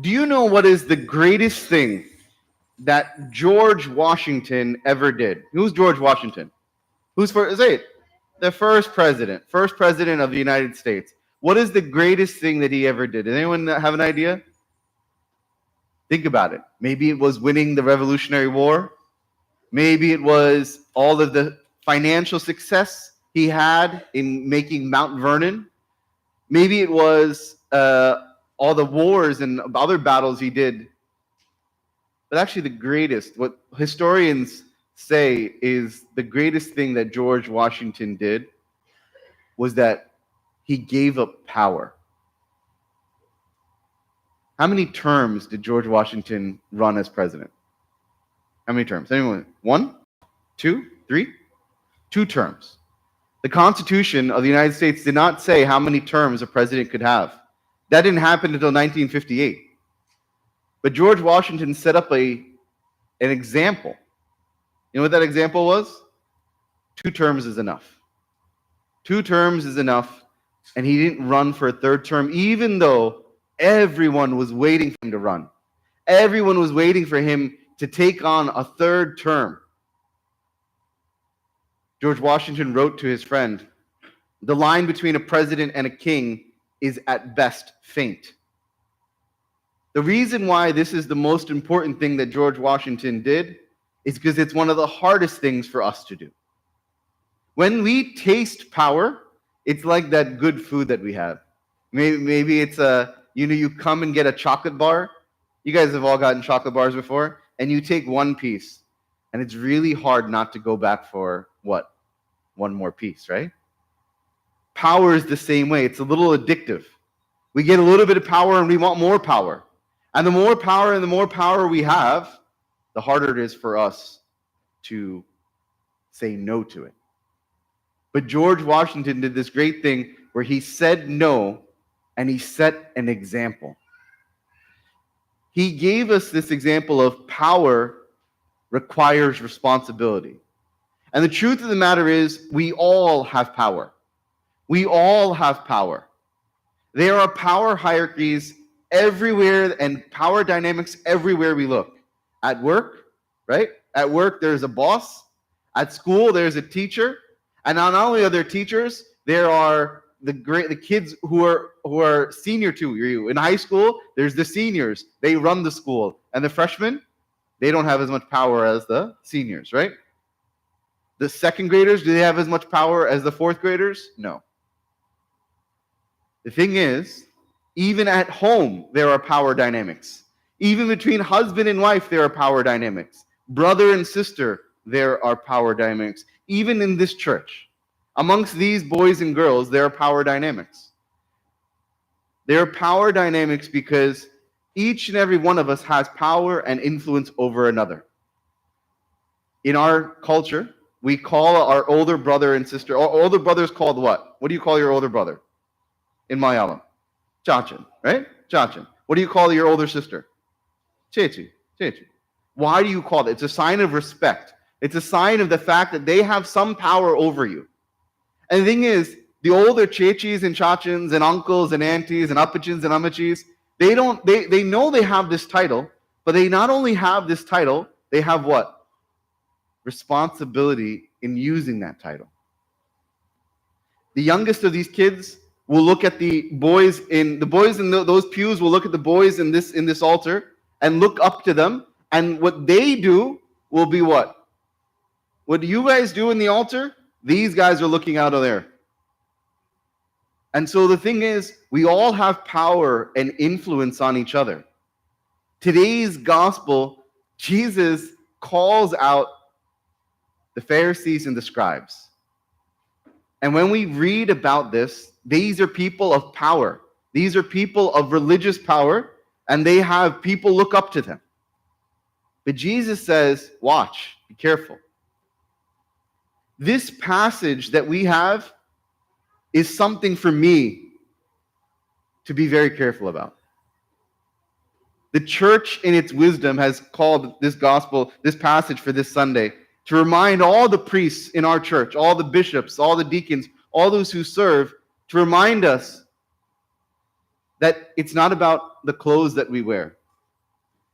Do you know what is the greatest thing that George Washington ever did? Who's George Washington? Who's first? Say it. The first president of the United States. What is the greatest thing that he ever did? Does anyone have an idea? Think about it. Maybe it was winning the Revolutionary War. Maybe it was all of the financial success he had in making Mount Vernon. Maybe it was all the wars and other battles he did. But actually the greatest, what historians say is the greatest thing that George Washington did was that he gave up power. How many terms did George Washington run as president? How many terms? Anyone? 1, 2, 3? 2 terms. The Constitution of the United States did not say how many terms a president could have. That didn't happen until 1958. But George Washington set up an example. You know what that example was? 2 terms is enough. 2 terms is enough, and he didn't run for a 3rd term, even though everyone was waiting for him to run. Everyone was waiting for him to take on a 3rd term. George Washington wrote to his friend, "The line between a president and a king is at best faint." The reason why this is the most important thing that George Washington did is because it's one of the hardest things for us to do. When we taste power, it's like that good food that we have. Maybe it's you come and get a chocolate bar. You guys have all gotten chocolate bars before, and you take 1 piece, and it's really hard not to go back for what? 1 more piece, right? Power is the same way. It's a little addictive. We get a little bit of power and we want more power. And the more power we have, the harder it is for us to say no to it. But George Washington did this great thing where he said no and he set an example. He gave us this example of power requires responsibility. And the truth of the matter is, we all have power. We all have power. There are power hierarchies everywhere and power dynamics everywhere we look. At work, right? At work, there's a boss. At school, there's a teacher. And not only are there teachers, there are the kids who are senior to you. In high school, there's the seniors. They run the school. And the freshmen, they don't have as much power as the seniors, right? The 2nd graders, do they have as much power as the 4th graders? No. The thing is, even at home, there are power dynamics. Even between husband and wife, there are power dynamics. Brother and sister, there are power dynamics. Even in this church, amongst these boys and girls, there are power dynamics. There are power dynamics because each and every one of us has power and influence over another. In our culture, we call our older brother and sister, our older brother is called what? What do you call your older brother? In Malayalam. Chachan, right? Chachan. What do you call your older sister? Chechi. Chechi. Why do you call it? It's a sign of respect. It's a sign of the fact that they have some power over you. And the thing is, the older chechis and chachans and uncles and aunties and uppachins and ammachis, they know they have this title, but they not only have this title, they have what? Responsibility in using that title. The youngest of these kids will look at the boys in those pews will look at the boys in this altar and look up to them, and what they do will be what? What you guys do in the altar, these guys are looking out of there. And so the thing is, we all have power and influence on each other. Today's gospel, Jesus calls out the Pharisees and the scribes. And when we read about this, these are people of power. These are people of religious power, and they have people look up to them. But Jesus says, watch, be careful. This passage that we have is something for me to be very careful about. The church in its wisdom has called this gospel, this passage for this Sunday, to remind all the priests in our church, all the bishops, all the deacons, all those who serve, to remind us that it's not about the clothes that we wear.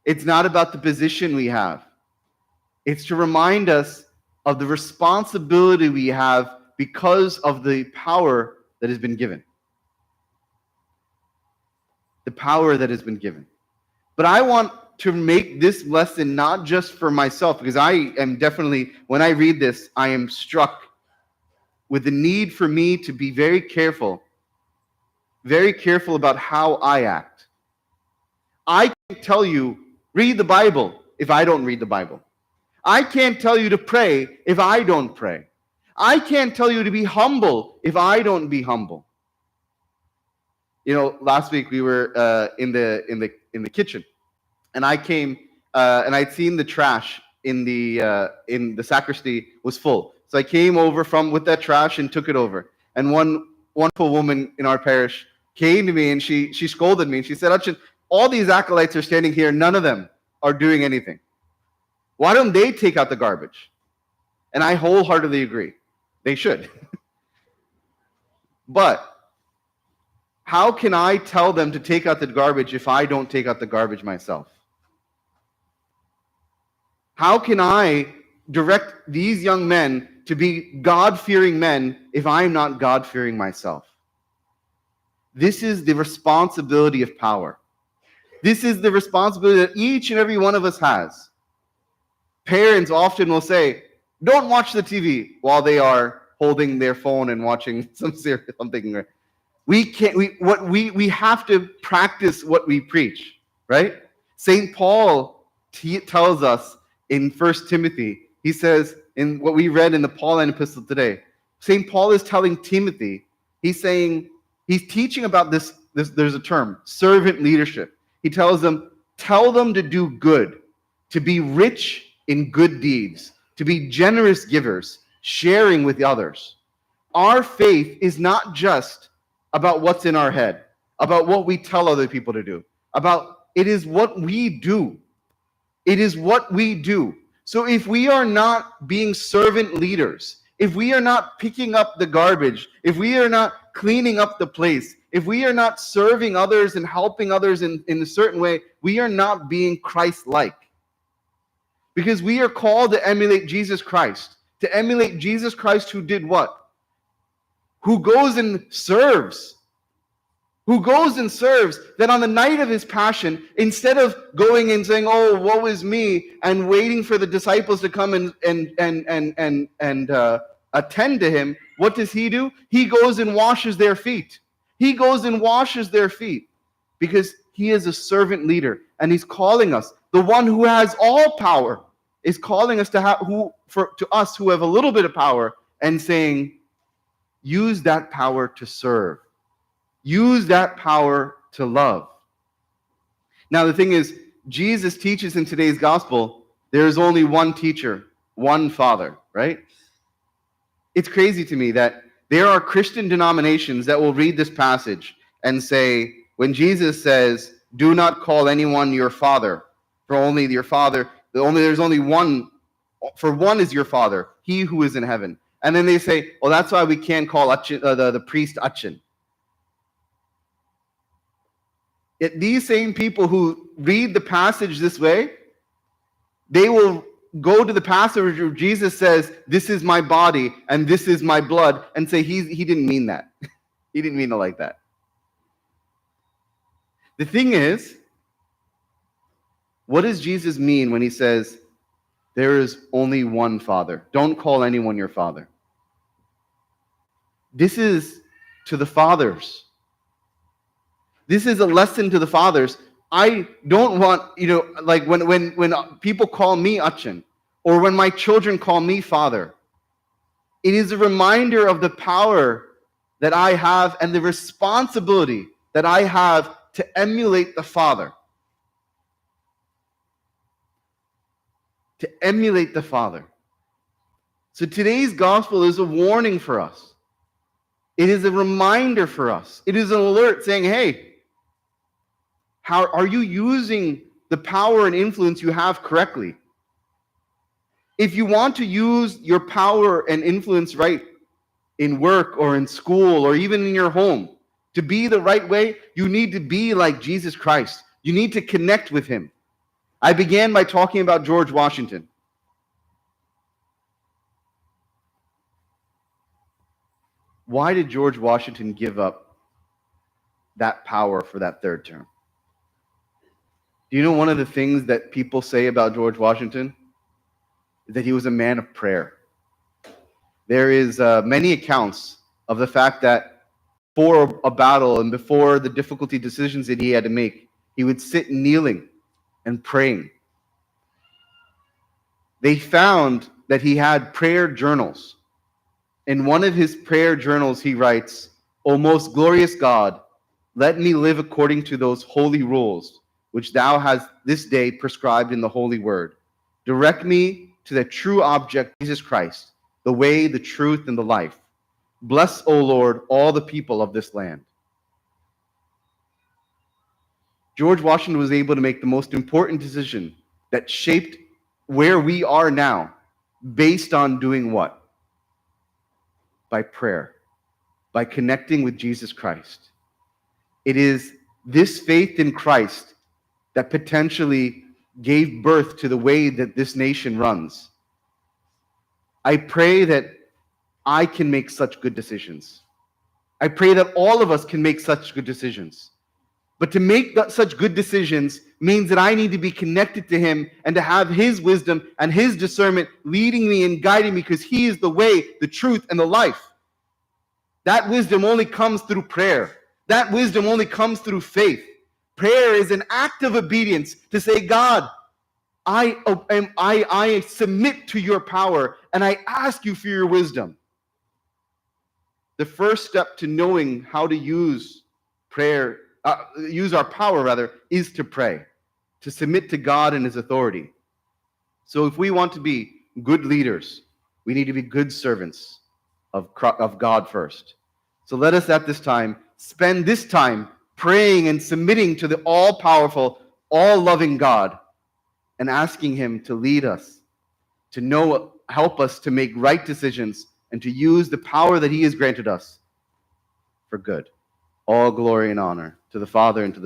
It's not about the position we have. It's to remind us of the responsibility we have because of the power that has been given. The power that has been given. But I want to make this lesson not just for myself, because I am definitely, when I read this, I am struck with the need for me to be very careful about how I act. I can't tell you, read the Bible, if I don't read the Bible. I can't tell you to pray if I don't pray. I can't tell you to be humble if I don't be humble. You know, last week we were in the kitchen, and I came and I'd seen the trash in the sacristy was full. So I came over with that trash and took it over. And one wonderful woman in our parish came to me and she scolded me and she said, "Achin, all these acolytes are standing here, none of them are doing anything. Why don't they take out the garbage?" And I wholeheartedly agree. They should. But how can I tell them to take out the garbage if I don't take out the garbage myself? How can I direct these young men to be God-fearing men if I'm not God-fearing myself? This is the responsibility of power. This is the responsibility that each and every one of us has. Parents often will say, "Don't watch the TV," while they are holding their phone and watching something. We have to practice what we preach, right? St. Paul tells us in 1 Timothy, he says, in what we read in the Pauline epistle today, St. Paul is telling Timothy, he's teaching about this, there's a term, servant leadership. He tells them, tell them to do good, to be rich in good deeds, to be generous givers, sharing with others. Our faith is not just about what's in our head, about what we tell other people to do, it is what we do. It is what we do. So if we are not being servant leaders, if we are not picking up the garbage, if we are not cleaning up the place, if we are not serving others and helping others in a certain way, we are not being Christ-like. Because we are called to emulate Jesus Christ. To emulate Jesus Christ, who did what? Who goes and serves. Who goes and serves, that on the night of his passion, instead of going and saying, "Oh, woe is me," and waiting for the disciples to come and attend to him, what does he do? He goes and washes their feet. He goes and washes their feet because he is a servant leader, and he's calling us. The one who has all power is calling us to us who have a little bit of power and saying, use that power to serve. Use that power to love. Now, the thing is, Jesus teaches in today's gospel, there is only one teacher, one Father, right? It's crazy to me that there are Christian denominations that will read this passage and say, when Jesus says, "Do not call anyone your father, for only your Father, there's only one, for one is your Father, he who is in heaven." And then they say, well, that's why we can't call the priest Achin. Yet these same people who read the passage this way, they will go to the passage where Jesus says, "This is my body and this is my blood," and say he didn't mean that. He didn't mean it like that. The thing is, what does Jesus mean when he says, there is only one Father? Don't call anyone your father. This is to the fathers. This is a lesson to the fathers. I don't want, like when people call me Achin, or when my children call me father, it is a reminder of the power that I have and the responsibility that I have to emulate the Father. To emulate the Father. So today's gospel is a warning for us. It is a reminder for us. It is an alert saying, hey, how are you using the power and influence you have correctly? If you want to use your power and influence right in work or in school or even in your home To be the right way, you need to be like Jesus Christ. You need to connect with him. I began by talking about George Washington. Why did George Washington give up that power for that third term? Do you know one of the things that people say about George Washington? That he was a man of prayer. There is many accounts of the fact that before a battle and before the difficulty decisions that he had to make, he would sit kneeling and praying. They found that he had prayer journals. In one of his prayer journals, he writes, "O most glorious God, let me live according to those holy rules which thou hast this day prescribed in the holy word. Direct me to the true object, Jesus Christ, the way, the truth, and the life. Bless, O Lord, all the people of this land." George Washington was able to make the most important decision that shaped where we are now, based on doing what? By prayer, by connecting with Jesus Christ. It is this faith in Christ that potentially gave birth to the way that this nation runs. I pray that I can make such good decisions. I pray that all of us can make such good decisions. But to make such good decisions means that I need to be connected to him and to have his wisdom and his discernment leading me and guiding me, because he is the way, the truth, and the life. That wisdom only comes through prayer. That wisdom only comes through faith. Prayer is an act of obedience to say, God, I submit to your power and I ask you for your wisdom. The first step to knowing how to use prayer, use our power rather, is to pray, to submit to God and his authority. So if we want to be good leaders, we need to be good servants of God first. So let us at this time spend this time praying and submitting to the all-powerful, all-loving God and asking him to lead us, to help us to make right decisions and to use the power that he has granted us for good. All glory and honor to the Father and to the Son.